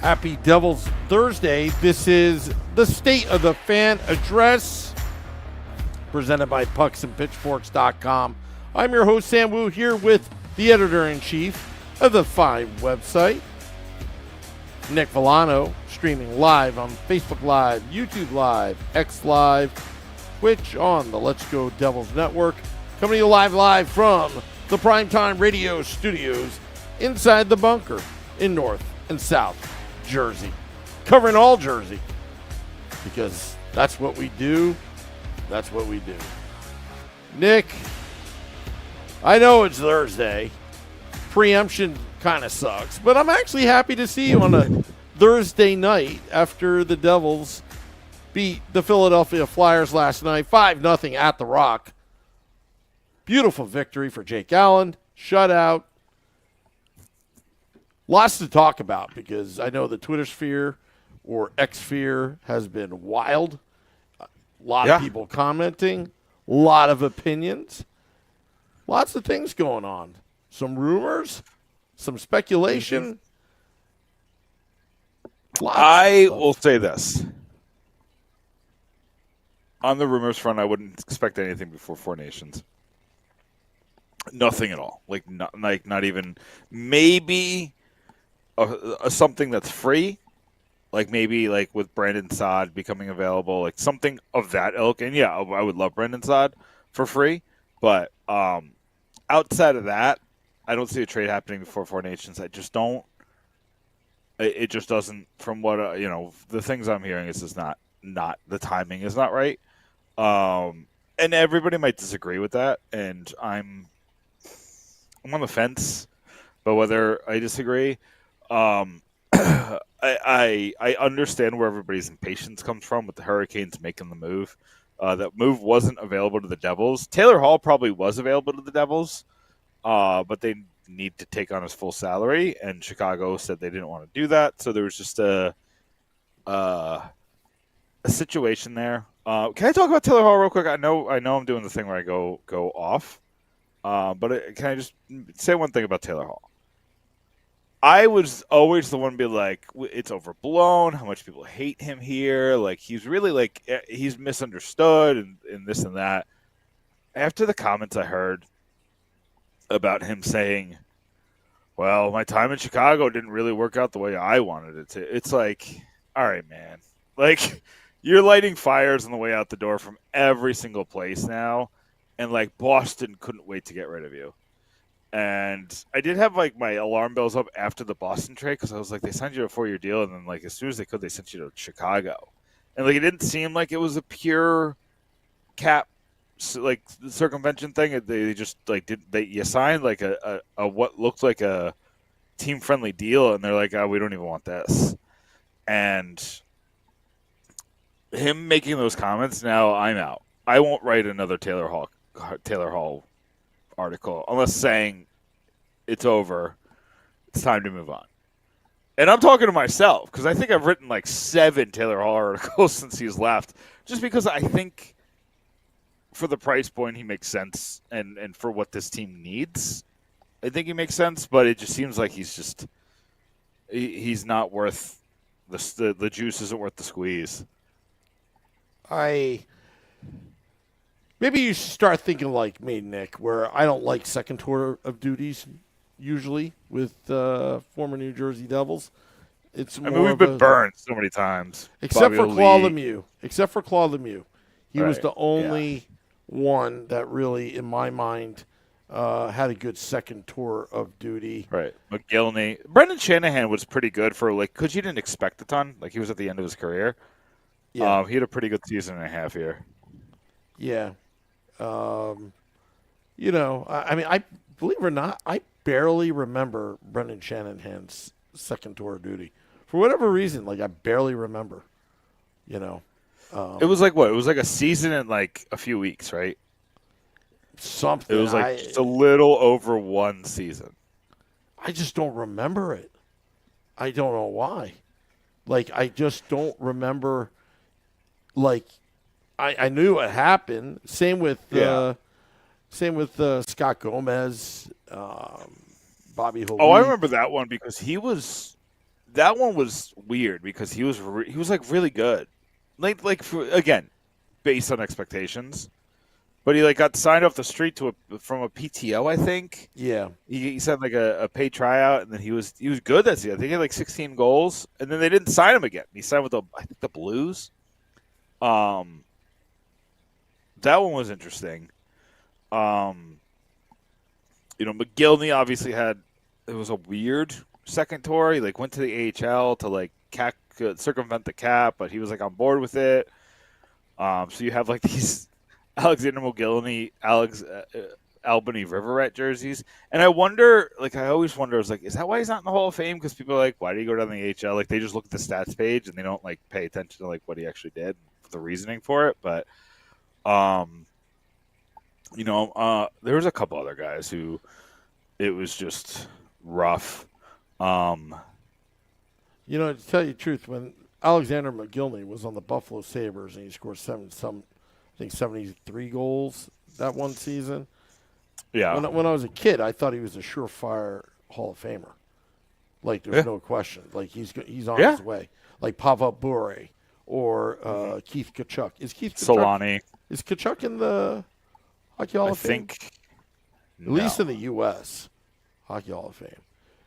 Happy Devil's Thursday. This is the State of the Fan Address presented by pucksandpitchforks.com. I'm your host, Sam Wu, here with the editor-in-chief of the Five website, Nick Villano, streaming live on Facebook Live, YouTube Live, X Live, Twitch on the Let's Go Devils Network. Coming to you live from the Primetime Radio Studios inside the bunker in North and South Jersey. Covering all Jersey because that's what we do. That's what we do. Nick, I know it's Thursday. Preemption kind of sucks, but I'm actually happy to see you on a Thursday night after the Devils beat the Philadelphia Flyers last night 5-0 at the Rock. Beautiful victory for Jake Allen. Shutout. Lots to talk about because I know the Twitter sphere or X sphere has been wild. A lot of people commenting. A lot of opinions. Lots of things going on. Some rumors. Some speculation. I will say this. On the rumors front, I wouldn't expect anything before Four Nations. Nothing at all. Not even maybe something that's free, maybe with Brandon Saad becoming available, something of that ilk. And yeah, I would love Brandon Saad for free, but outside of that, I don't see a trade happening before Four Nations. I just don't. It just doesn't. From what the things I'm hearing is just not the timing is not right. And everybody might disagree with that, and I'm on the fence, but whether I disagree, I understand where everybody's impatience comes from with the Hurricanes making the move. That move wasn't available to the Devils. Taylor Hall probably was available to the Devils, but they need to take on his full salary, and Chicago said they didn't want to do that. So there was just a situation there. Can I talk about Taylor Hall real quick? I know I'm doing the thing where I go off. But can I just say one thing about Taylor Hall? I was always the one to be like, it's overblown, how much people hate him here. He's really, he's misunderstood and this and that. After the comments I heard about him saying, well, my time in Chicago didn't really work out the way I wanted it to. It's like, all right, man. You're lighting fires on the way out the door from every single place now. And Boston couldn't wait to get rid of you. And I did have my alarm bells up after the Boston trade because I was like, they signed you a 4-year deal, and then as soon as they could, they sent you to Chicago. And it didn't seem like it was a pure cap circumvention thing. They just you signed a what looked like a team friendly deal, and they're like, oh, we don't even want this. And him making those comments, now I'm out. I won't write another Taylor Hall article unless saying it's over, it's time to move on. And I'm talking to myself because I think I've written 7 Taylor Hall articles since he's left, just because I think for the price point he makes sense, and for what this team needs, I think he makes sense. But it just seems like he's not worth the juice isn't worth the squeeze. Maybe you should start thinking like me, Nick, where I don't like second tour of duties usually with former New Jersey Devils. We've been burned so many times. Except for Claude Lemieux. He was the only one that really, in my mind, had a good second tour of duty. Right. McGillney. Brendan Shanahan was pretty good for, because you didn't expect a ton. He was at the end of his career. Yeah. He had a pretty good season and a half here. Yeah. I believe it or not, I barely remember Brendan Shanahan's second tour of duty. For whatever reason, I barely remember, It was what? It was a season in a few weeks, right? Something. It was just a little over one season. I just don't remember it. I don't know why. I just don't remember, I knew it happened. Same with Scott Gomez, Bobby Holley. Oh, I remember that one because he was that one was weird because he was like really good, again, based on expectations. But he like got signed off the street from a PTO, I think. Yeah. He signed like a paid tryout, and then he was good that season. I think he had like 16 goals, and then they didn't sign him again. He signed with the Blues. That one was interesting. McGillney obviously it was a weird second tour. He like went to the AHL to like circumvent the cap, but he was like on board with it. So you have like these Alexander McGillney, Albany River Rat jerseys, and I wonder, like I always wonder, I was like, is that why he's not in the Hall of Fame? Because people are like, why do you go down the AHL? Like they just look at the stats page and they don't like pay attention to like what he actually did, the reasoning for it. But there was a couple other guys who it was just rough. To tell you the truth, when Alexander McGillney was on the Buffalo Sabres and he scored 73 goals that one season. Yeah. When I was a kid, I thought he was a surefire Hall of Famer. Like there's no question. Like he's on his way. Like Pavel Bure or Keith Tkachuk. Is Keith Tkachuk, Solani? Is Tkachuk in the Hockey Hall of Fame? At least in the U.S. Hockey Hall of Fame.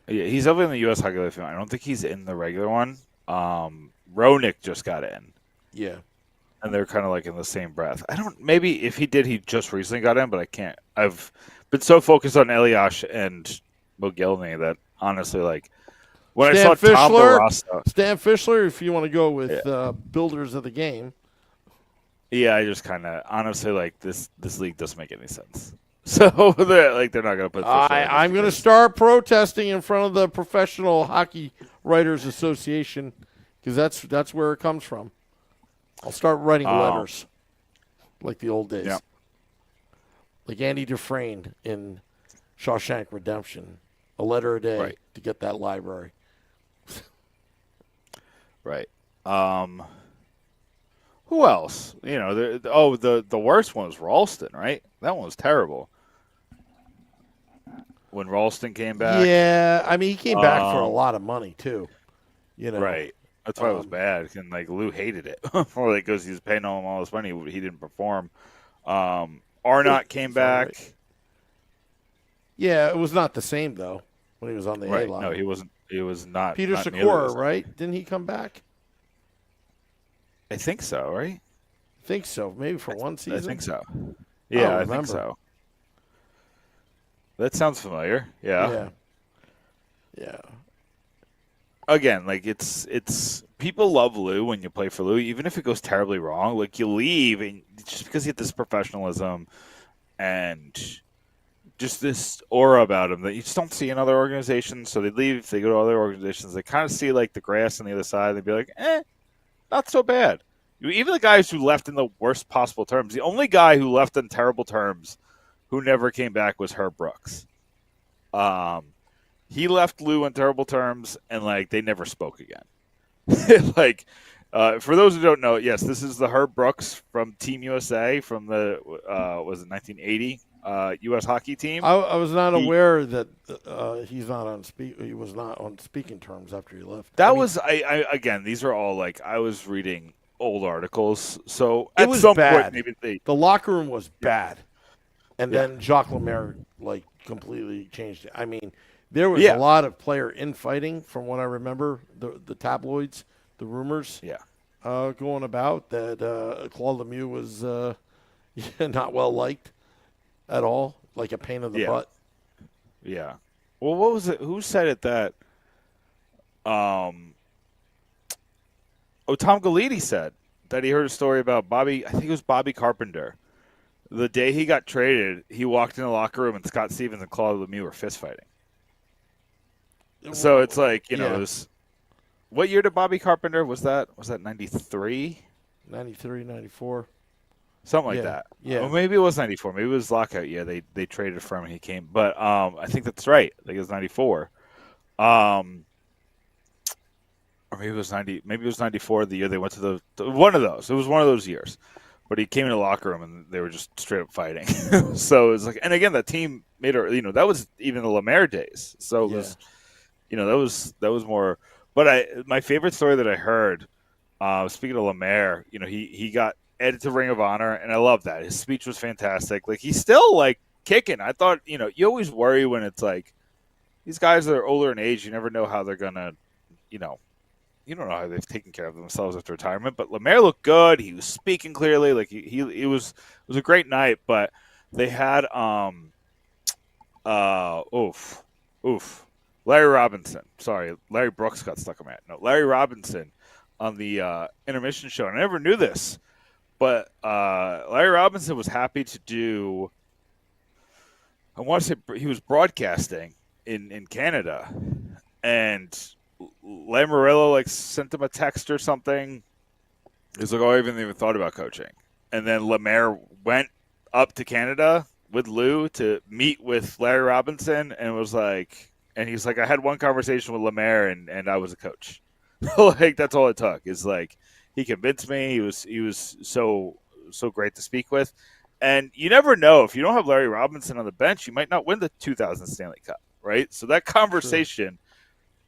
Yeah, he's over in the U.S. Hockey Hall of Fame. I don't think he's in the regular one. Roenick just got in. Yeah. And they're kind of like in the same breath. Maybe if he did, he just recently got in, but I can't. I've been so focused on Elias and Mogilny that honestly, like, when Stan I saw Tom Barrasso. Stan Fischler, if you want to go with builders of the game. Yeah, I just kind of, honestly, like, this league doesn't make any sense. So, they're not going to put Fischler. I'm going to start protesting in front of the Professional Hockey Writers Association because that's where it comes from. I'll start writing letters like the old days. Yeah. Like Andy Dufresne in Shawshank Redemption. A letter a day to get that library. Right. Who else? The worst one was Ralston, right? That one was terrible. When Ralston came back. Yeah, I mean, he came back for a lot of money, too. Right. That's why it was bad. And, like, Lou hated it. Because he was paying him all this money. He didn't perform. Arnott came back. Right. Yeah, it was not the same, though, when he was on the A line. No, he wasn't. He was not. Peter not Sikora, right? Didn't he come back? I think so, right? I think so. Maybe for one season? I think so. Yeah, I think so. That sounds familiar. Yeah. Yeah. Again, like it's people love Lou when you play for Lou, even if it goes terribly wrong. Like you leave, and just because he had this professionalism and just this aura about him that you just don't see in other organizations. So they leave, they go to other organizations. They kind of see like the grass on the other side. They'd be like, not so bad. Even the guys who left in the worst possible terms. The only guy who left in terrible terms who never came back was Herb Brooks. He left Lou in terrible terms, and like they never spoke again. For those who don't know, yes, this is the Herb Brooks from Team USA from the 1980 U.S. hockey team. I was not aware that he was not on speaking terms after he left. Again, these are all like I was reading old articles, so it at was some bad. point maybe the locker room was bad, and then Jacques Lemaire like completely changed it. I mean. There was a lot of player infighting, from what I remember, the tabloids, the rumors going about that Claude Lemieux was not well liked at all, like a pain in the butt. Yeah. Well, what was it? Who said it that Tom Galiti said that he heard a story about Bobby, I think it was Bobby Carpenter. The day he got traded, he walked in the locker room and Scott Stevens and Claude Lemieux were fist fighting. So it's like, it was, what year did Bobby Carpenter, was that 93? 93, 94. Something like that. Yeah. Well, maybe it was 94. Maybe it was lockout year. They traded for him and he came. But I think that's right. I think it was 94. Or maybe it was 90. Maybe it was 94 the year they went to the one of those. It was one of those years. But he came in the locker room and they were just straight up fighting. So it was like, and again, that team made her, that was even the Lemaire days. So it was, that was more But my favorite story that I heard, speaking of Lemaire, he got added to Ring of Honor, and I love that. His speech was fantastic. Like, he's still like kicking. I thought, you always worry when it's like these guys that are older in age. You never know how they're gonna, you don't know how they've taken care of themselves after retirement. But Lemaire looked good. He was speaking clearly. Like it was a great night. But they had Larry Robinson. Sorry, Larry Brooks got stuck on that. No, Larry Robinson on the intermission show. And I never knew this, but Larry Robinson was happy to do. I want to say he was broadcasting in Canada, and Lamoriello sent him a text or something. He's like, "Oh, I haven't even thought about coaching." And then Lemaire went up to Canada with Lou to meet with Larry Robinson, and was like, and he's like, "I had one conversation with Lemaire, and I was a coach." Like, that's all it took. Is like, he convinced me. He was so great to speak with. And you never know, if you don't have Larry Robinson on the bench, you might not win the 2000 Stanley Cup, right? So that conversation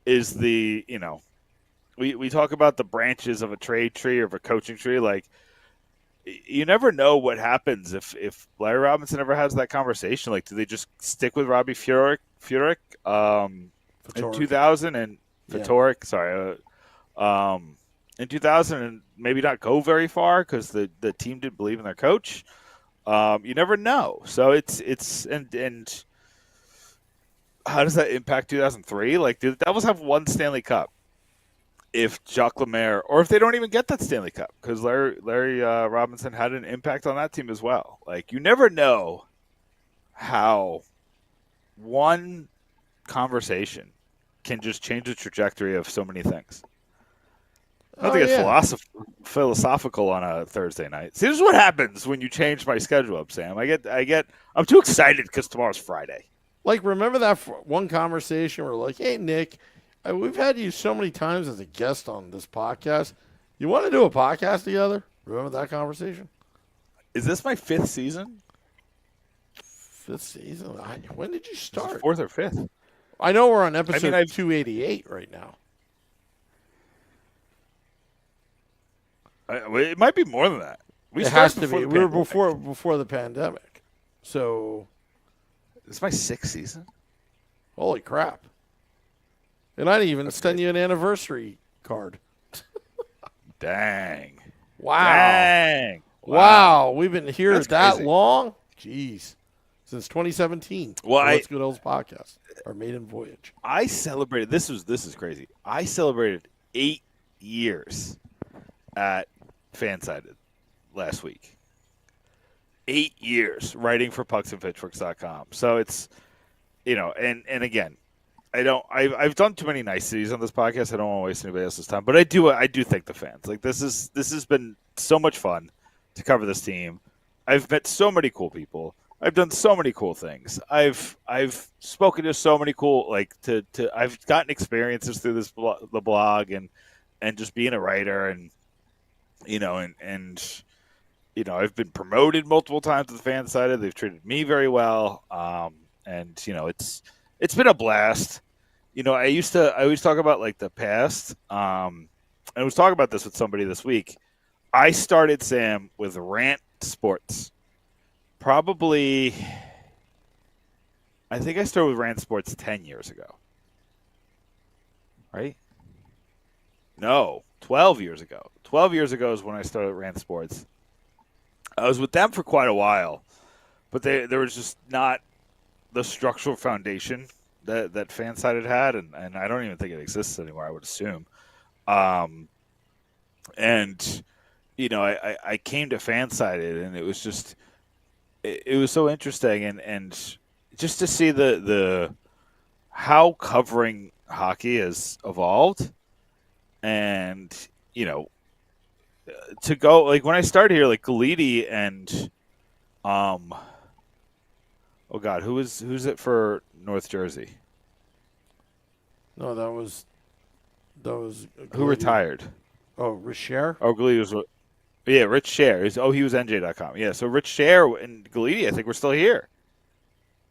is the, we talk about the branches of a trade tree or of a coaching tree. Like, you never know what happens if Larry Robinson ever has that conversation. Like, do they just stick with Robbie Furyk in 2000 and Fatorik? Sorry, in 2000 and maybe not go very far because the team didn't believe in their coach. You never know. So it's and how does that impact 2003? Like, do the Devils have one Stanley Cup if Jacques Lemaire, or if they don't even get that Stanley Cup, because Larry Robinson had an impact on that team as well. Like, you never know how one conversation can just change the trajectory of so many things. I don't think it's philosophical on a Thursday night. See, this is what happens when you change my schedule up, Sam. I'm too excited because tomorrow's Friday. Like, remember that one conversation where, like, hey, Nick, we've had you so many times as a guest on this podcast. You want to do a podcast together? Remember that conversation? Is this my fifth season? Fifth season? When did you start? Fourth or fifth? I know we're on episode 288 right now. It might be more than that. It has to be. We were before the pandemic. So this is my sixth season. Holy crap. And I didn't even send you an anniversary card. Dang. Wow. Dang. Wow. We've been here That's that crazy. long? Jeez. Since 2017. Well, Let's Good Old podcast. Our maiden voyage. I celebrated, this is crazy. I celebrated 8 years at Fansided last week. 8 years writing for pucksandpitchforks.com. So it's, and again, I've done too many niceties on this podcast. I don't want to waste anybody else's time, but I do thank the fans. Like, this has been so much fun to cover this team. I've met so many cool people. I've done so many cool things. I've spoken to so many cool, I've gotten experiences through the blog and just being a writer, and I've been promoted multiple times to the fan side. They've treated me very well. And it's been a blast. I always talk about the past. I was talking about this with somebody this week. I started, Sam, with Rant Sports. Probably, I think I started with Rant Sports 10 years ago. Right? No, 12 years ago. 12 years ago is when I started Rant Sports. I was with them for quite a while, but there was just not the structural foundation that Fansided had, and I don't even think it exists anymore, I would assume. And I came to Fansided, and it was just it was so interesting, and just to see the how covering hockey has evolved, and to go, when I started here, Galiti and oh God, who's it for North Jersey? No, that was who retired? Oh, Richer? Oh, Galiti was, yeah, Rich Scher. He was NJ.com. Yeah, so Rich Scher and Galiti, I think, were still here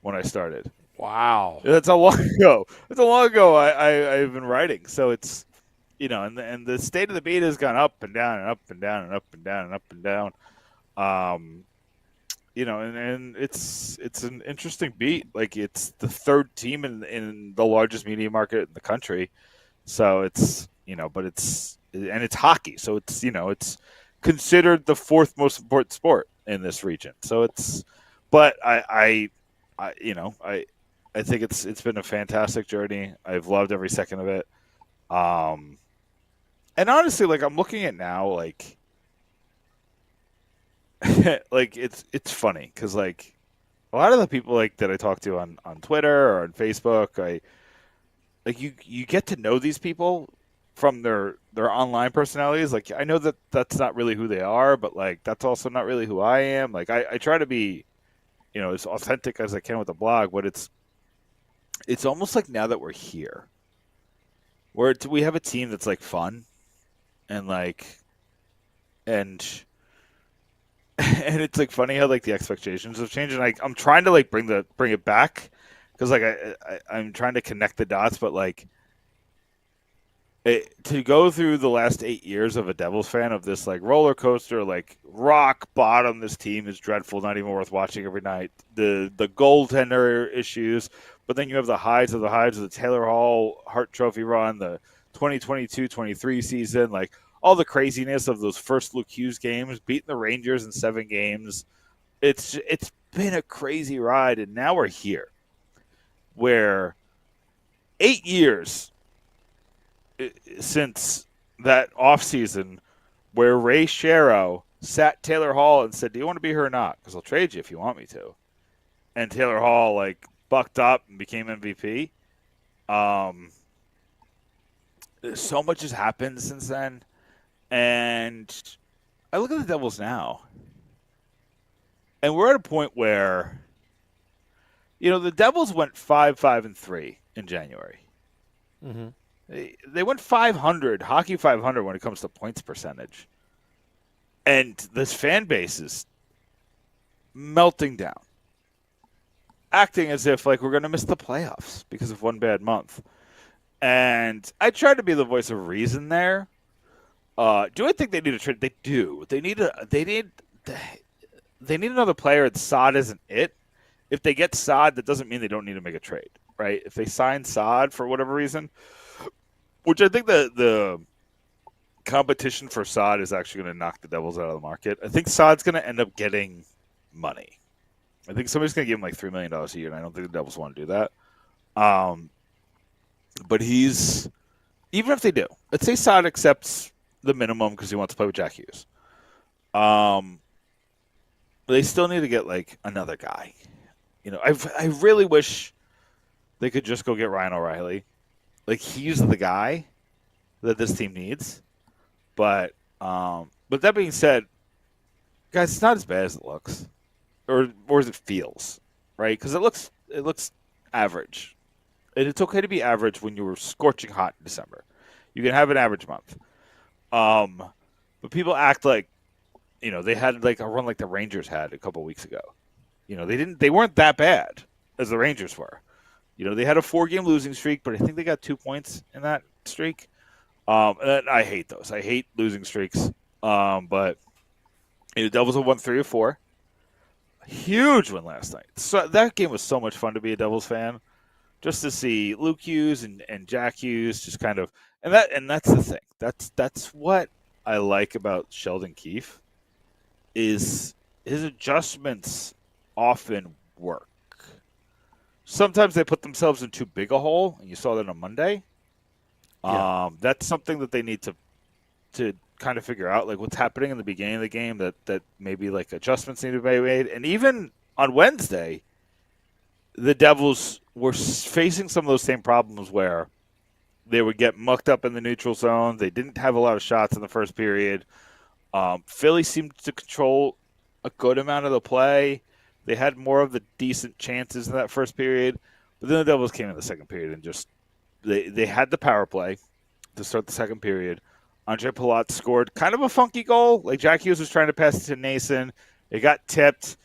when I started. Wow. That's how long ago. That's how long ago I've been writing. So it's and the state of the beat has gone up and down and up and down and up and down and up and down. And it's an interesting beat. Like, it's the third team in the largest media market in the country. So it's, but it's hockey. So it's considered the fourth most important sport in this region. So but I think it's been a fantastic journey. I've loved every second of it. And honestly, like, I'm looking at now, like, like it's funny because, like, a lot of the people, like, that I talk to on Twitter or on Facebook, you get to know these people from their online personalities. Like, I know that that's not really who they are, but, like, that's also not really who I am. Like, I try to be, as authentic as I can with the blog, but it's almost like now that we're here, where we have a team that's, like, fun and, like, and it's, like, funny how, like, the expectations have changed, and I'm trying to, like, bring it back because, like, I'm trying to connect the dots, but, like, to go through the last 8 years of a Devils fan, of this, like, roller coaster, like, rock bottom, this team is dreadful, not even worth watching every night. The goaltender issues, but then you have the highs of the Taylor Hall Hart Trophy run, the 2022-23 season, like, all the craziness of those first Luke Hughes games, beating the Rangers in 7 games. It's been a crazy ride, and now we're here, where 8 years since that offseason where Ray Shero sat Taylor Hall and said, "Do you want to be here or not? Because I'll trade you if you want me to." And Taylor Hall, like, bucked up and became MVP. So much has happened since then. And I look at the Devils now, and we're at a point where, the Devils went 5-5-3 in January. Mm-hmm. They went 500, hockey 500 when it comes to points percentage. And this fan base is melting down, acting as if, like, we're going to miss the playoffs because of one bad month. And I tried to be the voice of reason there. Do I think they need a trade? They do. They need another player, and Saad isn't it. If they get Saad, that doesn't mean they don't need to make a trade, right? If they sign Saad for whatever reason, which I think the competition for Saad is actually going to knock the Devils out of the market. I think Saad's going to end up getting money. I think somebody's going to give him like $3 million a year, and I don't think the Devils want to do that. But even if they do, let's say Saad accepts the minimum because he wants to play with Jack Hughes. They still need to get, like, another guy. I really wish they could just go get Ryan O'Reilly. Like, he's the guy that this team needs. But that being said, guys, it's not as bad as it looks, or as it feels, right? Because it looks average, and it's okay to be average when you were scorching hot in December. You can have an average month. But people act like, they had, like, a run like the Rangers had a couple weeks ago. They weren't that bad as the Rangers were. They had a 4-game losing streak, but I think they got 2 points in that streak. And I hate those. I hate losing streaks. But the Devils have won 3 or 4. Huge win last night. So that game was so much fun to be a Devils fan. Just to see Luke Hughes and Jack Hughes just kind of, and that's the thing. That's what I like about Sheldon Keefe, is his adjustments often work. Sometimes they put themselves in too big a hole, and you saw that on Monday. Yeah. That's something that they need to kind of figure out, like, what's happening in the beginning of the game, that maybe, like, adjustments need to be made. And even on Wednesday, the Devils were facing some of those same problems where they would get mucked up in the neutral zone. They didn't have a lot of shots in the first period. Philly seemed to control a good amount of the play. They had more of the decent chances in that first period. But then the Devils came in the second period and just they had the power play to start the second period. Andre Palat scored kind of a funky goal. Like, Jack Hughes was trying to pass it to Nason. It got tipped.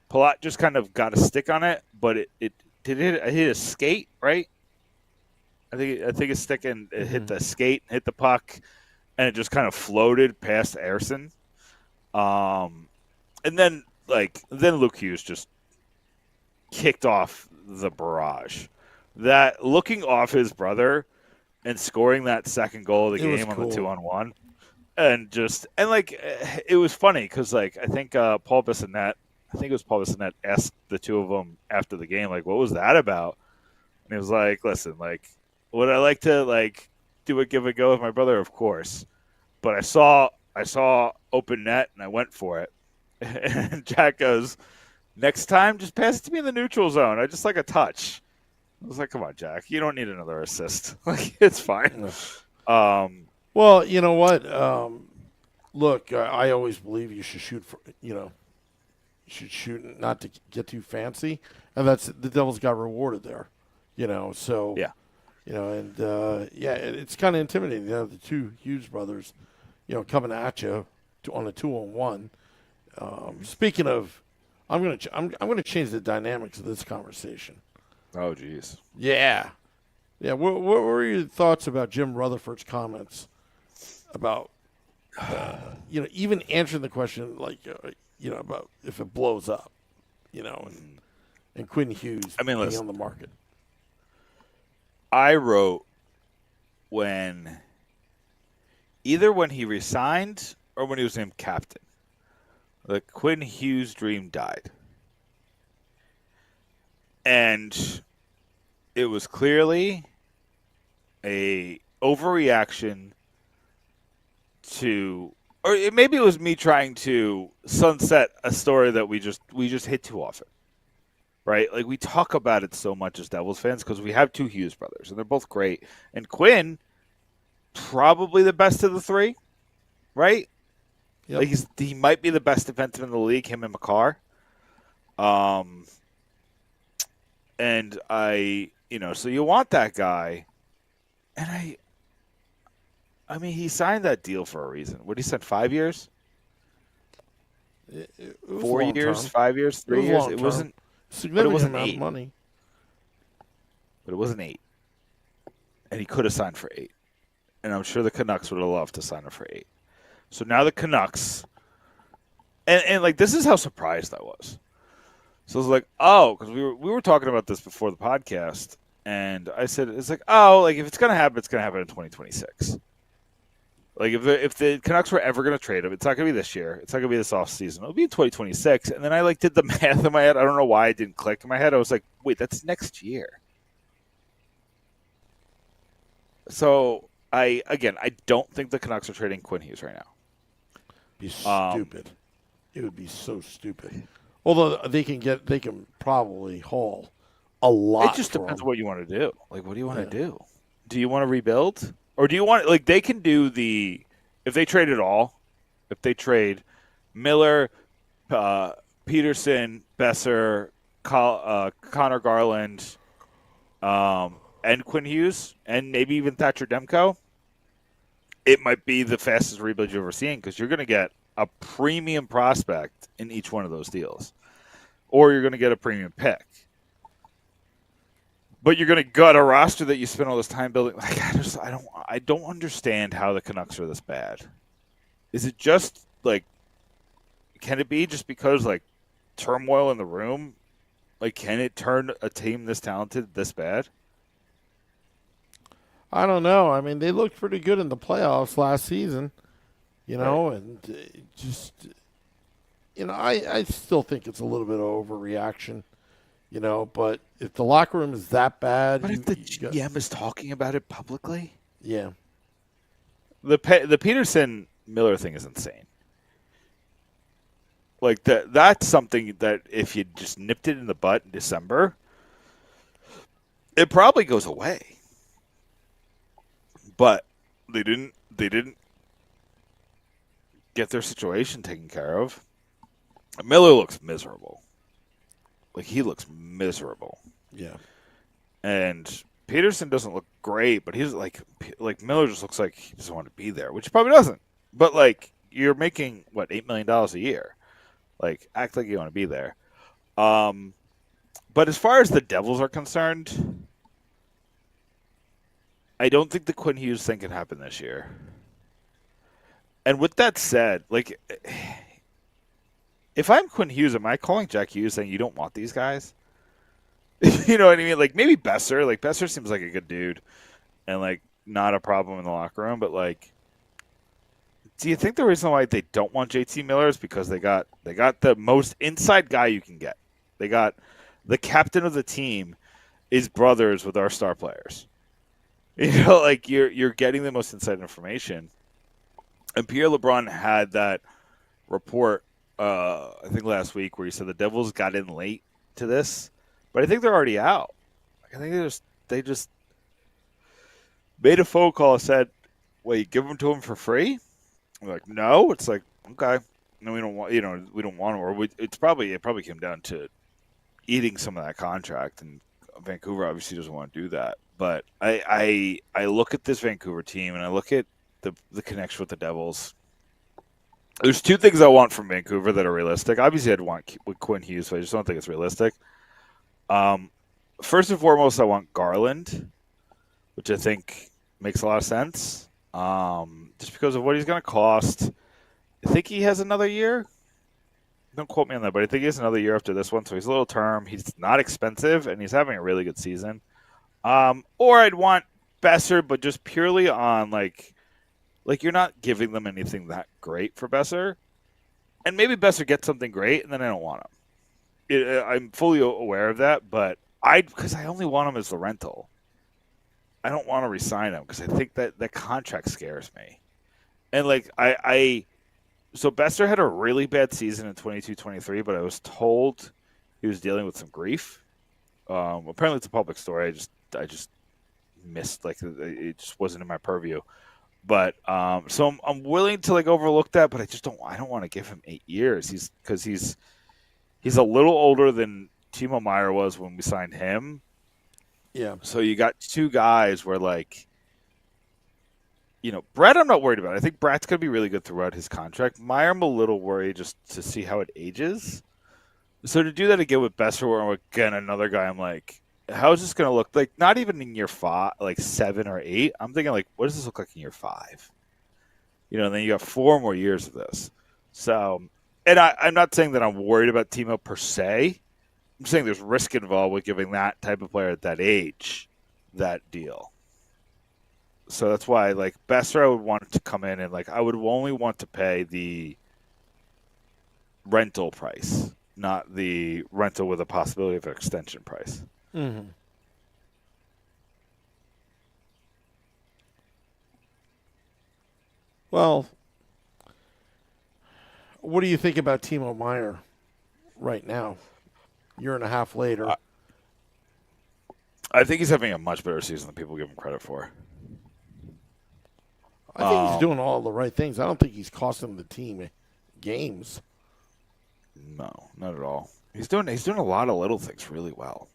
Palat just kind of got a stick on it, but it hit a skate, right? I think his stick and it hit the skate, hit the puck, and it just kind of floated past Ersson. And then Luke Hughes just kicked off the barrage. That looking off his brother and scoring that second goal of the game on the 2-on-1, and it was funny because like I think Paul Bissonnette asked the two of them after the game, like, what was that about? And he was like, listen, like, would I like to like do a give a go with my brother? Of course, but I saw open net and I went for it. And Jack goes, next time, just pass it to me in the neutral zone. I just like a touch. I was like, come on, Jack. You don't need another assist. Like, it's fine. Well, you know what? Look, I always believe you should shoot for, you should shoot not to get too fancy. And that's the Devils got rewarded there, So, yeah. It's kind of intimidating. The two Hughes brothers, coming at you on a 2-on-1. Speaking of, I'm gonna change the dynamics of this conversation. Oh, geez. Yeah. What were your thoughts about Jim Rutherford's comments about, even answering the question like, about if it blows up, and Quinn Hughes being on the market? I wrote either when he resigned or when he was named captain, the Quinn Hughes dream died. And it was clearly a overreaction to, or maybe it was me trying to sunset a story that we just hit too often, right? Like we talk about it so much as Devils fans because we have two Hughes brothers and they're both great. And Quinn, probably the best of the three, right? Yep. Like he might be the best defenseman in the league, him and Makar. And so you want that guy. And I mean, he signed that deal for a reason. What did he sign, 5 years? It was 4 years, term. 5 years, 3 years? It wasn't significant amount of money. But it wasn't 8. And he could have signed for 8. And I'm sure the Canucks would have loved to sign him for 8. So now the Canucks, and like this is how surprised I was. So I was like, oh, because we were talking about this before the podcast, and I said it's like, oh, like if it's gonna happen, it's gonna happen in 2026. Like if the Canucks were ever gonna trade him, it's not gonna be this year. It's not gonna be this off season. It'll be in 2026. And then I did the math in my head. I don't know why it didn't click in my head. I was like, wait, that's next year. So I don't think the Canucks are trading Quinn Hughes right now. Be stupid. It would be so stupid. Although they can probably haul a lot. It just depends what you want to do. Like, what do you want to do? Do you want to rebuild, or do you want they can do if they trade it all, if they trade Miller, Peterson, Besser, Connor Garland, and Quinn Hughes, and maybe even Thatcher Demko, it might be the fastest rebuild you've ever seen because you're going to get a premium prospect in each one of those deals, or you're going to get a premium pick. But you're going to gut a roster that you spent all this time building. Like I don't understand how the Canucks are this bad. Is it just like, can it be just because like turmoil in the room? Like, can it turn a team this talented this bad? I don't know. I mean, they looked pretty good in the playoffs last season, right. And just, I still think it's a little bit of overreaction, but if the locker room is that bad. But if the GM is talking about it publicly? Yeah. The Peterson Miller thing is insane. Like, that's something that if you just nipped it in the butt in December, it probably goes away. But they didn't get their situation taken care of. Miller looks miserable. Like, he looks miserable. Yeah. And Peterson doesn't look great, but he's like Miller just looks like he doesn't want to be there, which he probably doesn't. But like, you're making what, $8 million a year. Like, act like you want to be there. But as far as the Devils are concerned, I don't think the Quinn Hughes thing can happen this year. And with that said, like, if I'm Quinn Hughes, am I calling Jack Hughes saying you don't want these guys? You know what I mean? Like, maybe Besser. Like, Besser seems like a good dude and, like, not a problem in the locker room. But, like, do you think the reason why they don't want JT Miller is because they got the most inside guy you can get? They got the captain of the team is brothers with our star players. You know, like, you're getting the most inside information. And Pierre LeBrun had that report, I think last week, where he said the Devils got in late to this, but I think they're already out. I think they just made a phone call and said, "Wait, give them to him for free?" I'm like, "No." It's like, okay, no, we don't want, we don't want him. Or it probably came down to eating some of that contract, and Vancouver obviously doesn't want to do that. But I look at this Vancouver team and I look at the connection with the Devils. There's two things I want from Vancouver that are realistic. Obviously, I'd want with Quinn Hughes, but I just don't think it's realistic. First and foremost, I want Garland, which I think makes a lot of sense. Just because of what he's going to cost. I think he has another year. Don't quote me on that, but I think he has another year after this one, so he's a little term. He's not expensive, and he's having a really good season. Or I'd want Besser, but just purely on, like you're not giving them anything that great for Besser. And maybe Besser gets something great, and then I don't want him. I'm fully aware of that, but because I only want him as the rental. I don't want to re-sign him because I think that the contract scares me. And, like, so Besser had a really bad season in 22-23, but I was told he was dealing with some grief. Apparently it's a public story. I just missed, like, it just wasn't in my purview. But so I'm willing to, like, overlook that, but I don't want to give him 8 years. He's a little older than Timo Meier was when we signed him. Yeah. So you got two guys where, like, Brett I'm not worried about. I think Brett's going to be really good throughout his contract. Meier I'm a little worried just to see how it ages. So to do that again with Besser, or again another guy, I'm like, how is this going to look? Like, not even in year 5, like 7 or 8. I'm thinking, like, what does this look like in year 5? And then you got 4 more years of this. So, and I'm not saying that I'm worried about Timo per se. I'm saying there's risk involved with giving that type of player at that age that deal. So that's why, like, Besser, I would want to come in and, like, I would only want to pay the rental price, not the rental with a possibility of an extension price. Mm-hmm. Well, what do you think about Timo Meier right now? Year and a half later. I think he's having a much better season than people give him credit for. I think he's doing all the right things. I don't think he's costing the team games. No, not at all. He's doing a lot of little things really well.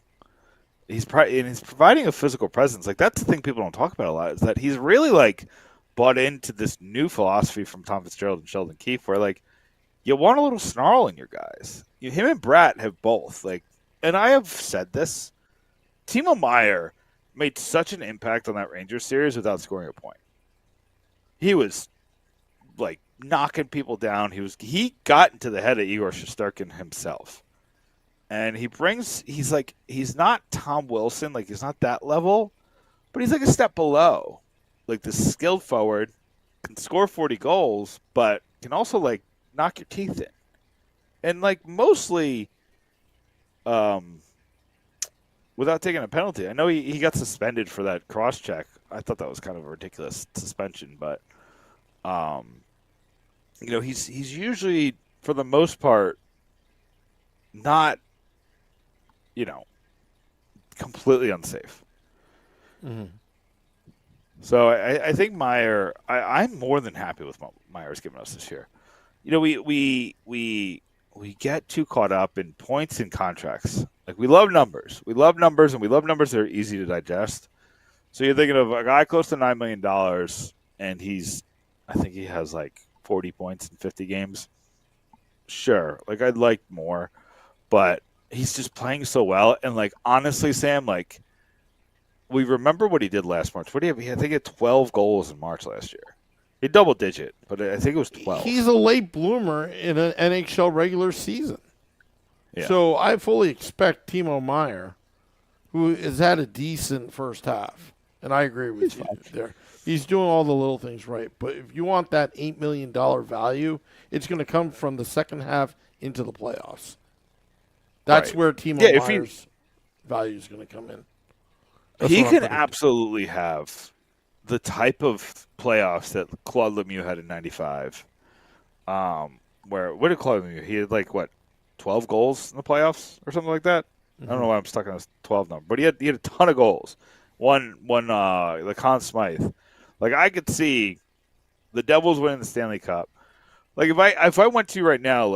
He's providing a physical presence. Like, that's the thing people don't talk about a lot, is that he's really, like, bought into this new philosophy from Tom Fitzgerald and Sheldon Keefe, where, like, you want a little snarl in your guys. Him and Bratt have both. Like, and I have said this. Timo Meier made such an impact on that Rangers series without scoring a point. He was, like, knocking people down. He got into the head of Igor Shesterkin himself. And he's not Tom Wilson, like, he's not that level, but he's like a step below. Like, this skilled forward, can score 40 goals, but can also, like, knock your teeth in. And, like, mostly without taking a penalty. I know he got suspended for that cross-check. I thought that was kind of a ridiculous suspension, but he's usually, for the most part, not, completely unsafe. Mm-hmm. So I think Meier, I'm more than happy with what Meier's given us this year. We get too caught up in points and contracts. Like, we love numbers. We love numbers, and we love numbers that are easy to digest. So you're thinking of a guy close to $9 million, and I think he has, like, 40 points in 50 games. Sure. Like, I'd like more, but he's just playing so well. And, like, honestly, Sam, like, we remember what he did last March. What do you have? I think he had 12 goals in March last year. He double digit, but I think it was 12. He's a late bloomer in an NHL regular season. Yeah. So I fully expect Timo Meier, who has had a decent first half, and I agree with you there. He's doing all the little things right. But if you want that $8 million value, it's going to come from the second half into the playoffs. That's Right. where Timo Meier's value is going to come in. He can absolutely have the type of playoffs that Claude Lemieux had in '95. What did Claude Lemieux? He had 12 goals in the playoffs or something like that. I don't know why I'm stuck on this 12 number, but he had a ton of goals. One the Conn Smythe. I could see the Devils winning the Stanley Cup. If I went to you right now,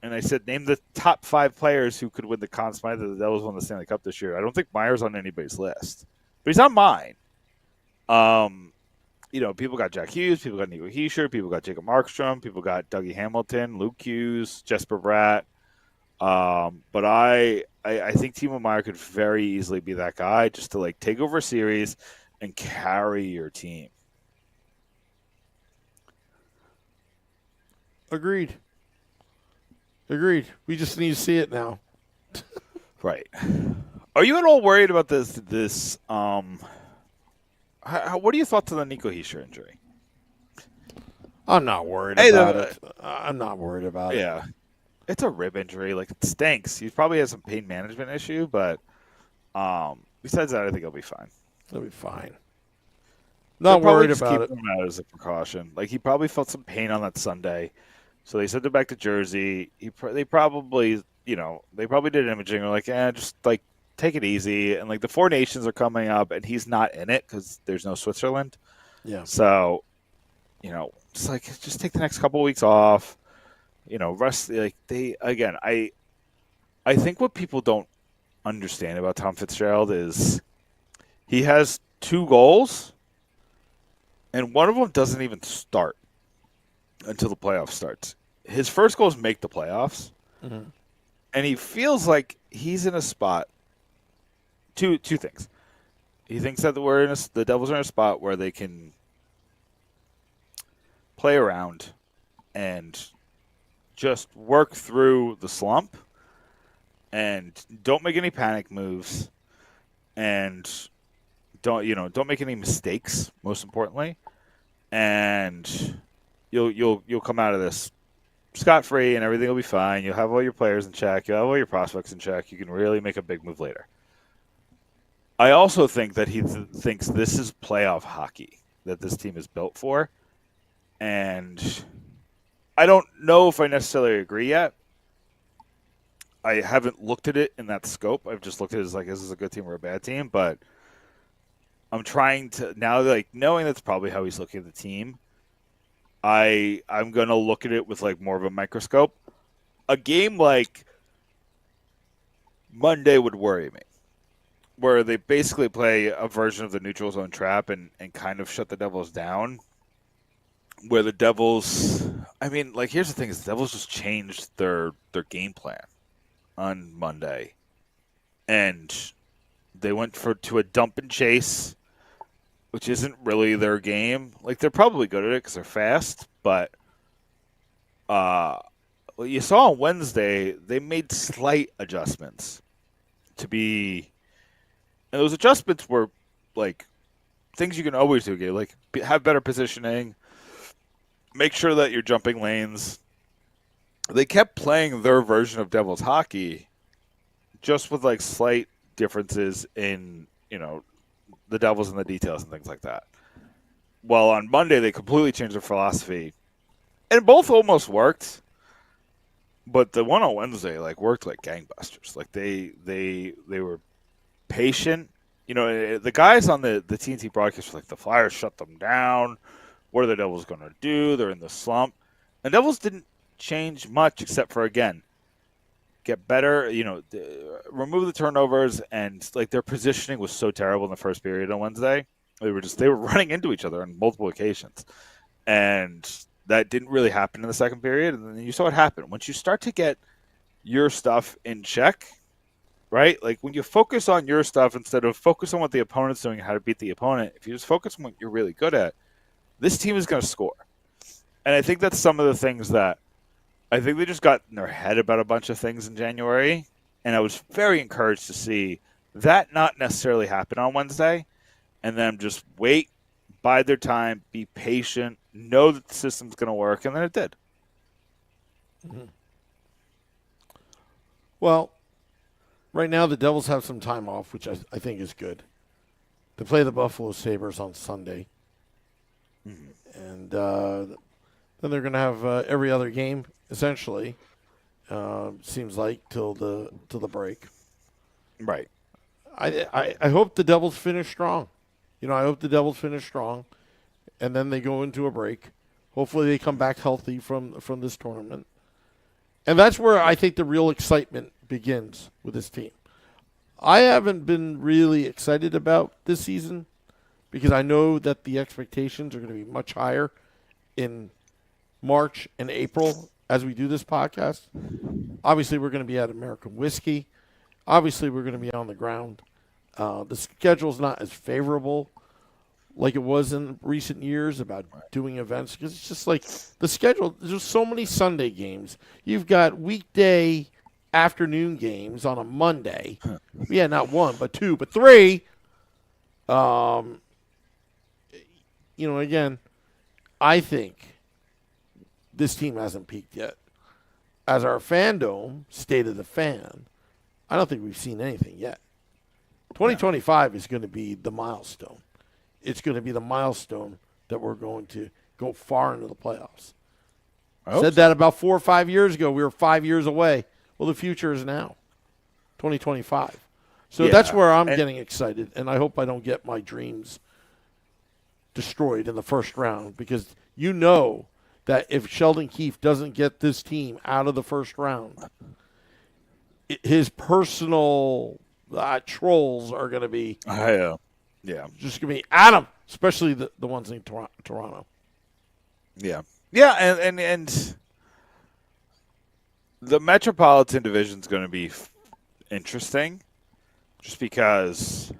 and I said name the top 5 players who could win the Conn Smythe that the Devils won the Stanley Cup this year, I don't think Meier's on anybody's list, but he's on mine. People got Jack Hughes, people got Nico Hischier, people got Jacob Markstrom, people got Dougie Hamilton, Luke Hughes, Jesper Bratt. But I think Timo Meier could very easily be that guy just to take over a series and carry your team. Agreed. We just need to see it now. Right. Are you at all worried about this? What are your thoughts on the Nico Hischier injury? I'm not worried about it. I'm not worried about it. Yeah. It's a rib injury. It stinks. He probably has some pain management issue, but besides that, I think he'll be fine. He'll be fine. Not worried about it. Him out as a precaution. He probably felt some pain on that Sunday, so they sent him back to Jersey. They probably did imaging. They're just take it easy. And the Four Nations are coming up, and he's not in it because there's no Switzerland. Yeah. So, just take the next couple of weeks off. Rest. I think what people don't understand about Tom Fitzgerald is he has 2 goals, and one of them doesn't even start until the playoffs starts. His first goals make the playoffs, and he feels like he's in a spot. Two things. He thinks that the Devils are in a spot where they can play around and just work through the slump and don't make any panic moves and don't make any mistakes, most importantly. And you'll come out of this scot-free and everything will be fine. You'll have all your players in check. You'll have all your prospects in check. You can really make a big move later. I also think that he thinks this is playoff hockey that this team is built for. And I don't know if I necessarily agree yet. I haven't looked at it in that scope. I've just looked at it as is this a good team or a bad team? But I'm trying to now, knowing that's probably how he's looking at the team. I'm gonna look at it with more of a microscope. A game like Monday would worry me, where they basically play a version of the neutral zone trap and kind of shut the Devils down. Where the Devils, here's the thing: is the Devils just changed their game plan on Monday, and they went to a dump and chase, which isn't really their game. They're probably good at it because they're fast, but what you saw on Wednesday, they made slight adjustments to be, and those adjustments were things you can always do. Have better positioning. Make sure that you're jumping lanes. They kept playing their version of Devils hockey, just with slight differences in the Devils and the details and things like that. Well, on Monday they completely changed their philosophy, and both almost worked. But the one on Wednesday worked like gangbusters. They were patient. The guys on the TNT broadcast were the Flyers shut them down. What are the Devils going to do? They're in the slump. And Devils didn't change much except for, again, get better, remove the turnovers. And, their positioning was so terrible in the first period on Wednesday. They were running into each other on multiple occasions. And that didn't really happen in the second period. And then you saw what happened. Once you start to get your stuff in check, right? Like when you focus on your stuff instead of focus on what the opponent's doing and how to beat the opponent, if you just focus on what you're really good at, this team is going to score. And I think that's some of the things that I think they just got in their head about a bunch of things in January. And I was very encouraged to see that not necessarily happen on Wednesday and them just wait, bide their time, be patient, know that the system's going to work. And then it did. Mm-hmm. Well, right now the Devils have some time off, which I think is good. They play the Buffalo Sabres on Sunday. Mm-hmm. And then they're going to have every other game, essentially, seems like, till the break. Right. I hope the Devils finish strong. I hope the Devils finish strong, and then they go into a break. Hopefully they come back healthy from this tournament. And that's where I think the real excitement begins with this team. I haven't been really excited about this season because I know that the expectations are going to be much higher in March and April as we do this podcast. Obviously, we're going to be at American Whiskey. Obviously, we're going to be on the ground. The schedule's not as favorable like it was in recent years about doing events because it's just like the schedule. There's just so many Sunday games. You've got weekday afternoon games on a Monday. Yeah, not one, but two, but three. Again, I think this team hasn't peaked yet. As our fandom, state of the fan, I don't think we've seen anything yet. 2025 is going to be the milestone. It's going to be the milestone that we're going to go far into the playoffs. I said that about 4 or 5 years ago. We were 5 years away. Well, the future is now, 2025. So that's where I'm getting excited, and I hope I don't get my dreams destroyed in the first round because that if Sheldon Keefe doesn't get this team out of the first round, his personal trolls are going to be just going to be at him, especially the ones in Toronto. Yeah. Yeah, and the Metropolitan Division is going to be interesting just because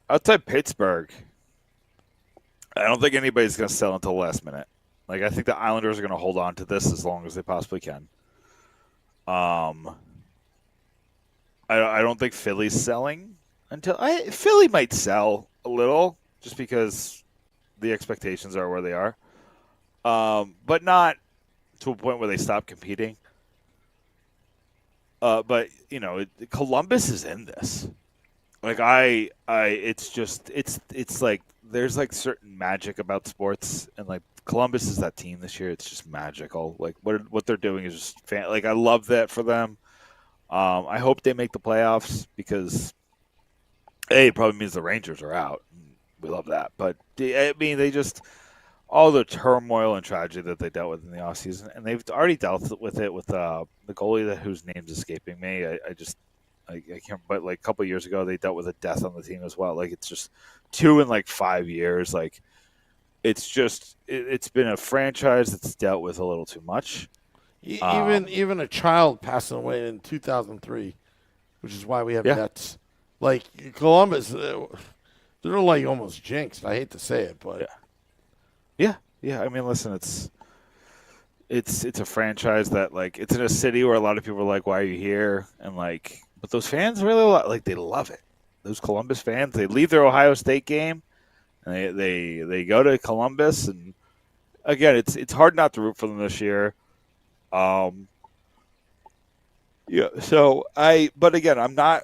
outside Pittsburgh, I don't think anybody's going to sell until the last minute. Like, I think the Islanders are going to hold on to this as long as they possibly can. I don't think Philly's selling until Philly might sell a little just because the expectations are where they are, but not to a point where they stop competing. But Columbus is in this. Like it's like there's like certain magic about sports, and like Columbus is that team this year. It's just magical. Like what they're doing is just like I love that for them. I hope they make the playoffs because it probably means the Rangers are out. We love that, but I mean they just all the turmoil and tragedy that they dealt with in the offseason, and they've already dealt with it with the goalie whose name's escaping me. I can't. But like a couple of years ago, they dealt with a death on the team as well. Like it's just 2 in like 5 years. Like it's just it's been a franchise that's dealt with a little too much. Even a child passing away in 2003, which is why we have deaths. Like Columbus, they're like almost jinxed. I hate to say it, but yeah. I mean, listen, it's a franchise that like it's in a city where a lot of people are like, "Why are you here?" And like, but those fans really like they love it. Those Columbus fans, they leave their Ohio State game, and they go to Columbus, and again, it's hard not to root for them this year. But again, I'm not.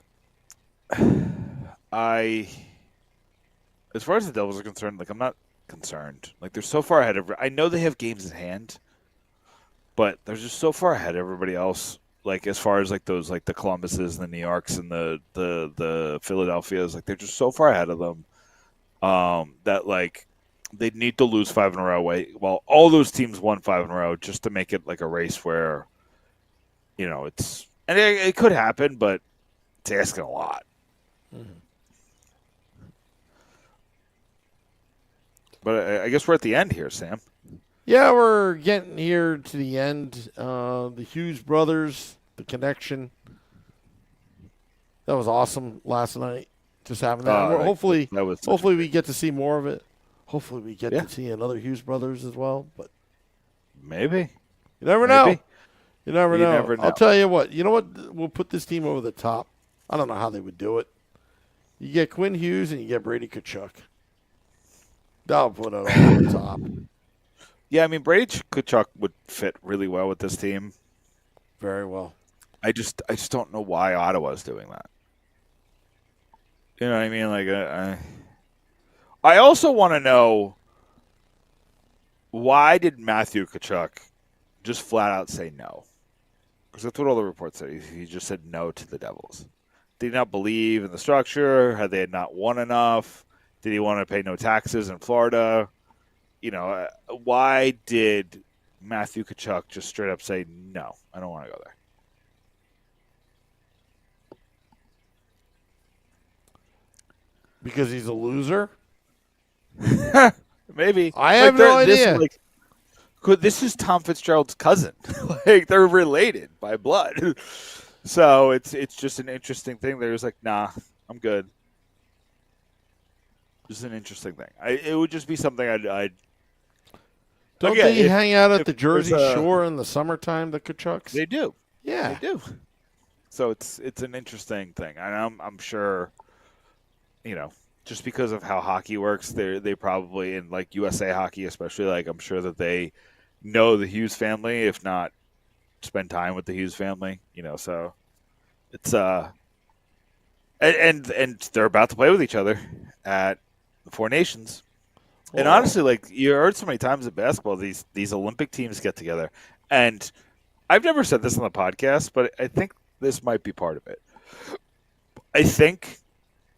As far as the Devils are concerned, like I'm not concerned. Like they're so far ahead of. I know they have games in hand, but they're just so far ahead of everybody else. Like as far as like those like the Columbuses and the New Yorks and the Philadelphias, like they're just so far ahead of them that like they need to lose 5 in a row. While all those teams won 5 in a row just to make it like a race where, it's and it could happen, but it's asking a lot. Mm-hmm. But I guess we're at the end here, Sam. Yeah, we're getting here to the end. The Hughes brothers, the connection, That was awesome last night. Just having that. Hopefully, that was hopefully we get to see more of it. Hopefully we get Yeah. to see another Hughes brothers as well. But maybe. you never Maybe. know. You never know. never know. I'll tell you what. You know what? We'll put this team over the top. I don't know how they would do it. You get Quinn Hughes and you get Brady Kachuk. That'll put it all over the top. Yeah, I mean, Brady Kachuk would fit really well with this team. Very well. I just don't know why Ottawa's doing that. You know what I mean? Like, I also want to know, why did Matthew Kachuk just flat out say no? Because that's what all the reports said. He just said no to the Devils. Did he not believe in the structure? Had they not won enough? Did he want to pay no taxes in Florida? You know, why did Matthew Kachuk just straight up say, no, I don't want to go there? Because he's a loser? Maybe. I have no idea. This is Tom Fitzgerald's cousin. Like, they're related by blood. So it's just an interesting thing. They're just like, nah, I'm good. Just an interesting thing. It would just be something I'd Don't they hang out at the Jersey Shore in the summertime, the Kachucks? They do. Yeah. They do. So it's an interesting thing. And I'm sure, you know, just because of how hockey works, they probably, in like USA hockey especially, like I'm sure that they know the Hughes family, if not spend time with the Hughes family, you know, so it's and they're about to play with each other at the Four Nations. And honestly, like you heard so many times in basketball, these Olympic teams get together. And I've never said this on the podcast, but I think this might be part of it. I think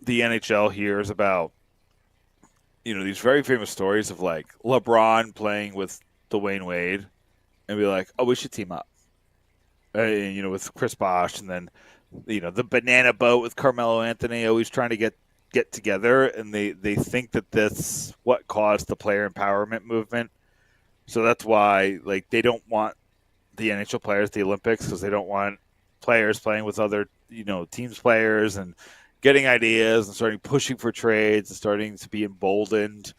the NHL hears about, you know, these very famous stories of like LeBron playing with Dwayne Wade and be like, oh, we should team up. You know, with Chris Bosh, and then, you know, the banana boat with Carmelo Anthony always trying to get together, and they think that that's what caused the player empowerment movement. So that's why, like, they don't want the NHL players at the Olympics, because they don't want players playing with other, you know, teams players and getting ideas and starting pushing for trades and starting to be emboldened.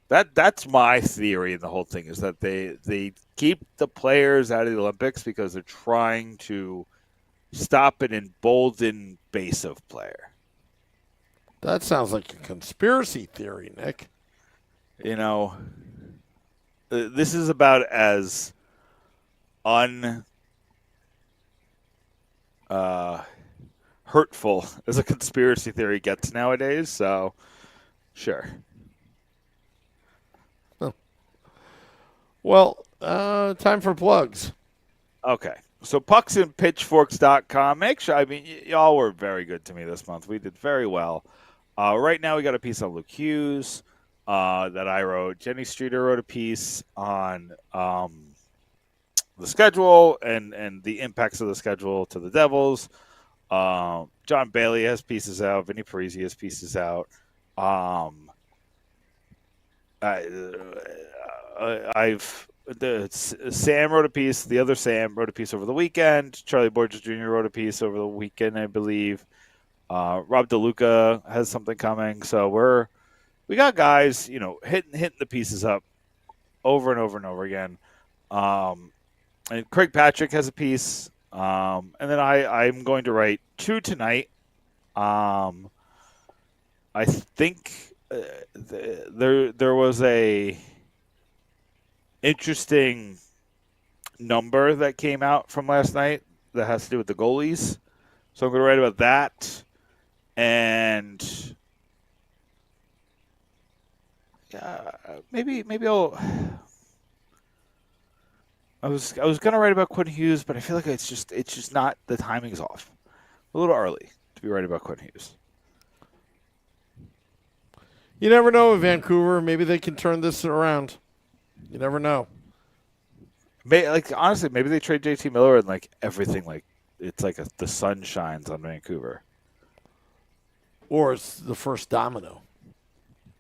That's my theory in the whole thing, is that they keep the players out of the Olympics because they're trying to stop an emboldened base of player. That sounds like a conspiracy theory, Nick. You know, this is about as hurtful as a conspiracy theory gets nowadays, so sure. Well, time for plugs. Okay. So pucksandpitchforks.com. Make sure, I mean, y'all were very good to me this month. We did very well. Right now we got a piece on Luke Hughes that I wrote. Jenny Streeter wrote a piece on the schedule and the impacts of the schedule to the Devils. John Bailey has pieces out. Vinny Parisi has pieces out. Sam wrote a piece. The other Sam wrote a piece over the weekend. Charlie Borges Jr. wrote a piece over the weekend, I believe. Rob DeLuca has something coming. So we got guys, you know, hitting the pieces up over and over and over again. And Craig Patrick has a piece. And then I'm going to write 2 tonight. I think there was a interesting number that came out from last night that has to do with the goalies. So I'm going to write about that. And maybe I'll. I was going to write about Quinn Hughes, but I feel like it's just not, the timing's off. A little early to be writing about Quinn Hughes. You never know with Vancouver. Maybe they can turn this around. You never know. Honestly, maybe they trade JT Miller and like everything, like it's like the sun shines on Vancouver. Or it's the first domino.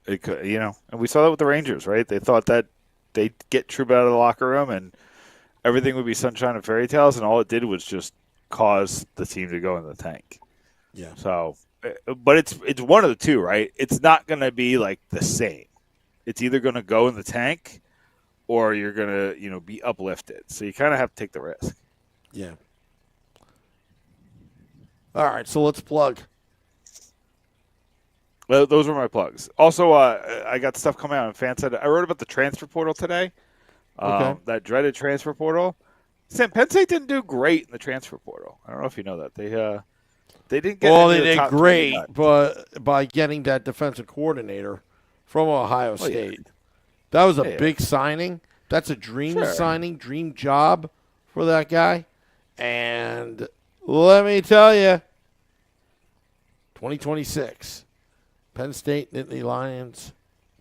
It could, you know, and we saw that with the Rangers, right? They thought that they'd get Trouba out of the locker room and everything would be sunshine and fairy tales, and all it did was just cause the team to go in the tank. Yeah. So, but it's one of the two, right? It's not going to be like the same. It's either going to go in the tank, or you're going to be uplifted. So you kind of have to take the risk. Yeah. All right, so let's plug. Well, those were my plugs. Also, I got stuff coming out on FanSide. I wrote about the transfer portal today. Okay. That dreaded transfer portal. Penn State didn't do great in the transfer portal. I don't know if you know that. They didn't get. Well, any they of the did top great, 20 but by getting that defensive coordinator from Ohio State, that was a big signing. That's a dream signing, dream job for that guy. And let me tell you, 2026, Penn State Nittany Lions,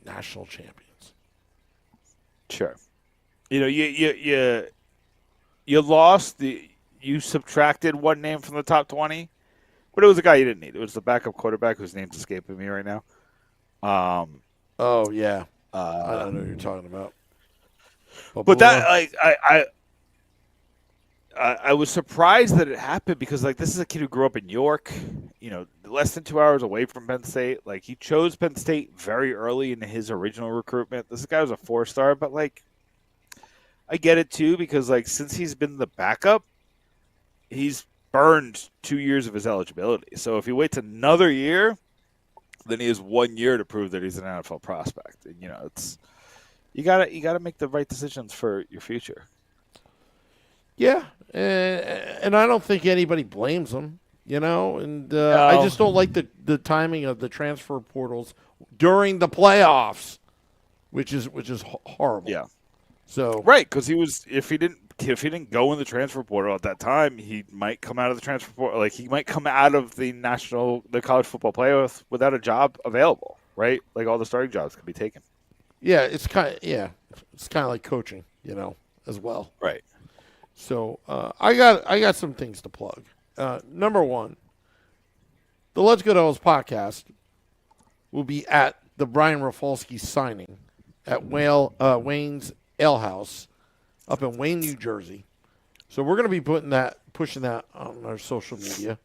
national champions. Sure. You lost you subtracted one name from the top 20, but it was a guy you didn't need. It was the backup quarterback whose name's escaping me right now. Oh yeah, I don't know what you're talking about. But that I was surprised that it happened because this is a kid who grew up in York, less than 2 hours away from Penn State. He chose Penn State very early in his original recruitment. This guy was a 4-star, but I get it too because since he's been the backup, he's burned 2 years of his eligibility. So if he waits another year, then he has 1 year to prove that he's an NFL prospect. And it's you gotta make the right decisions for your future. Yeah, and I don't think anybody blames him. And No. I just don't like the timing of the transfer portals during the playoffs, which is horrible. Yeah. So right, because if he didn't go in the transfer portal at that time, he might come out of the transfer portal. He might come out of the college football playoffs without a job available. Right, all the starting jobs could be taken. Yeah, it's kind of like coaching, as well. Right. So I got some things to plug. Number one, the Let's Go Devils podcast will be at the Brian Rafalski signing at Wayne's Ale House up in Wayne, New Jersey. So we're going to be pushing that on our social media.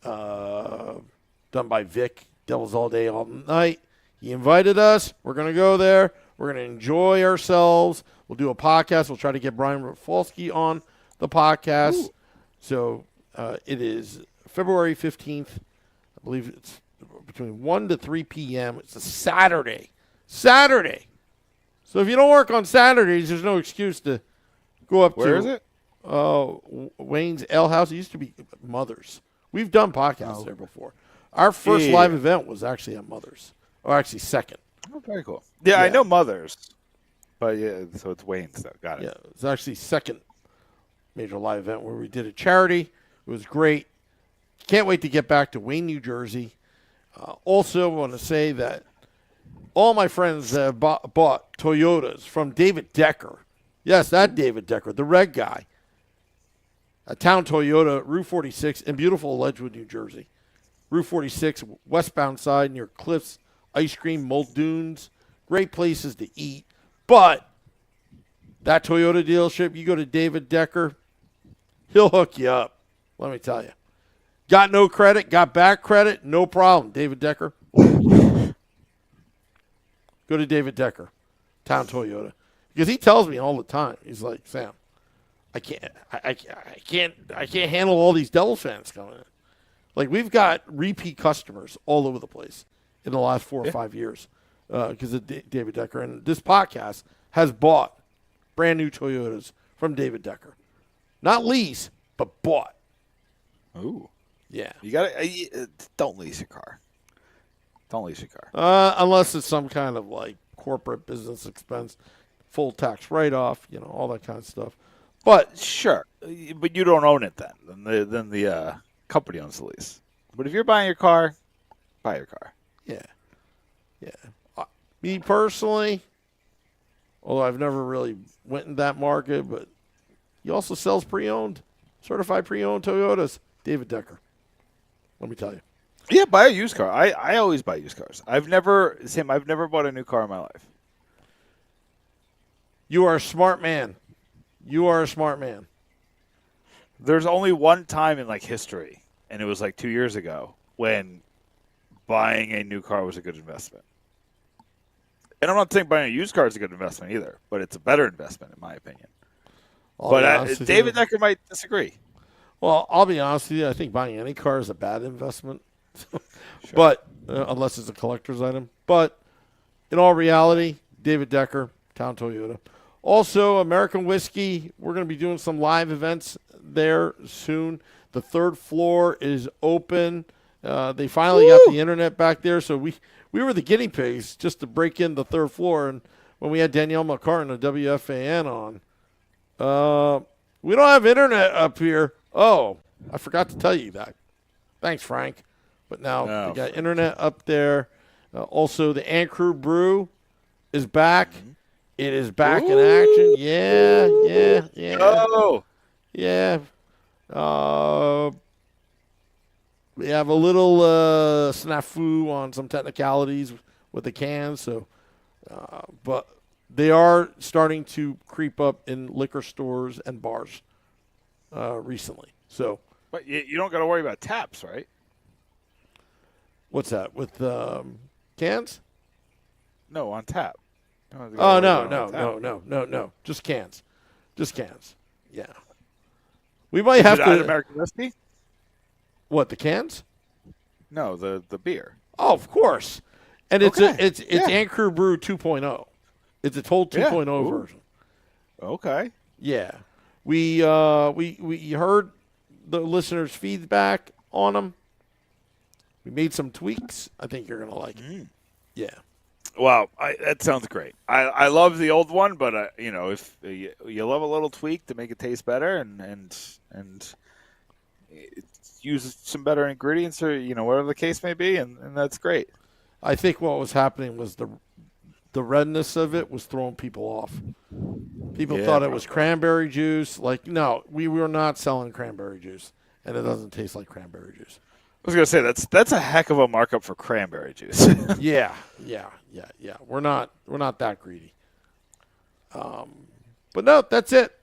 Done by Vic, Devils All Day, All Night. He invited us. We're going to go there. We're going to enjoy ourselves. We'll do a podcast. We'll try to get Brian Rafalski on the podcast. Ooh. So it is February 15th. I believe it's between 1 to 3 p.m. It's a Saturday. So if you don't work on Saturdays, there's no excuse to go up Where is it? Wayne's Ale House. It used to be Mother's. We've done podcasts there before. Our first live event was actually at Mother's. Or actually second. Oh, very cool. Yeah, I know Mother's. But yeah, so it's Wayne's though. Got it. Yeah, it's actually second major live event where we did a charity. It was great. Can't wait to get back to Wayne, New Jersey. Also, want to say that all my friends have bought Toyotas from David Decker. Yes, that David Decker, the red guy. A Town Toyota, Route 46 in beautiful Ledgewood, New Jersey. Route 46, westbound side near Cliffs, ice cream, Muldoon's. Great places to eat. But that Toyota dealership, you go to David Decker, he'll hook you up. Let me tell you. Got no credit, got back credit, no problem. David Decker. Go to David Decker, Town Toyota. Because he tells me all the time. He's like, Sam, I can't handle all these Devils fans coming in. We've got repeat customers all over the place in the last 4 or 5 years because of David Decker. And this podcast has bought brand new Toyotas from David Decker. Not lease, but bought. Ooh. Yeah. You got to don't lease your car. Don't lease your car. Unless it's some kind of corporate business expense, full tax write-off, all that kind of stuff. But sure, but you don't own it then. Then the company owns the lease. But if you're buying your car, buy your car. Yeah. Me personally, although I've never really went in that market, but he also sells pre-owned, certified pre-owned Toyotas. David Decker. Let me tell you. Yeah, buy a used car. I always buy used cars. I've never bought a new car in my life. You are a smart man. There's only one time in history, and it was 2 years ago, when buying a new car was a good investment. And I'm not saying buying a used car is a good investment either, but it's a better investment in my opinion. But David Decker might disagree. Well, I'll be honest with you. I think buying any car is a bad investment, Sure. but unless it's a collector's item. But in all reality, David Decker, Town Toyota. Also, American Whiskey. We're going to be doing some live events there soon. The third floor is open. They finally got the internet back there, so we were the guinea pigs just to break in the third floor. And when we had Danielle McCartan of WFAN on, we don't have internet up here. Oh, I forgot to tell you that. Thanks, Frank. But now they got internet up there. Also, the Anchor Brew is back. Mm-hmm. It is back in action. Yeah. Oh. Yeah. We have a little snafu on some technicalities with the cans, so but they are starting to creep up in liquor stores and bars recently. So, but you don't got to worry about taps, right? What's that with cans? No, on tap. Oh no! Just cans. Yeah. We might have to. American whiskey? What, the cans? No, the beer. Oh, of course. And it's Anchor Brew 2.0. It's a total 2.0 version. Okay. Yeah. We heard the listeners' feedback on them. We made some tweaks. I think you're gonna like it. Yeah. Wow, that sounds great. I love the old one, but if you love a little tweak to make it taste better and use some better ingredients or whatever the case may be, and that's great. I think what was happening was the redness of it was throwing people off. People thought it was cranberry juice. Like, no, we were not selling cranberry juice, and it doesn't taste like cranberry juice. I was gonna say that's a heck of a markup for cranberry juice. Yeah. We're not that greedy. But no, that's it.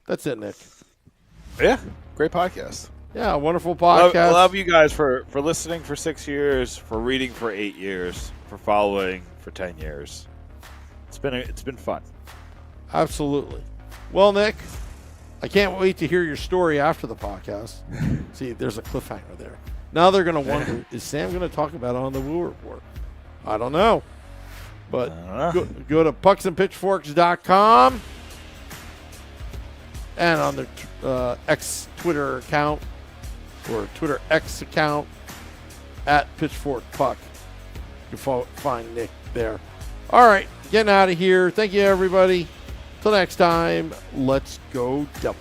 That's it, Nick. Yeah, great podcast. Yeah, wonderful podcast. Love you guys for listening for 6 years, for reading for 8 years, for following for 10 years. It's been fun. Absolutely. Well, Nick, I can't wait to hear your story after the podcast. See, there's a cliffhanger there. Now they're going to wonder, is Sam going to talk about it on the Woo Report? I don't know. But go to pucksandpitchforks.com and on their X Twitter account or Twitter X account at Pitchfork Puck. You can find Nick there. All right, getting out of here. Thank you, everybody. Till next time, let's go Devils.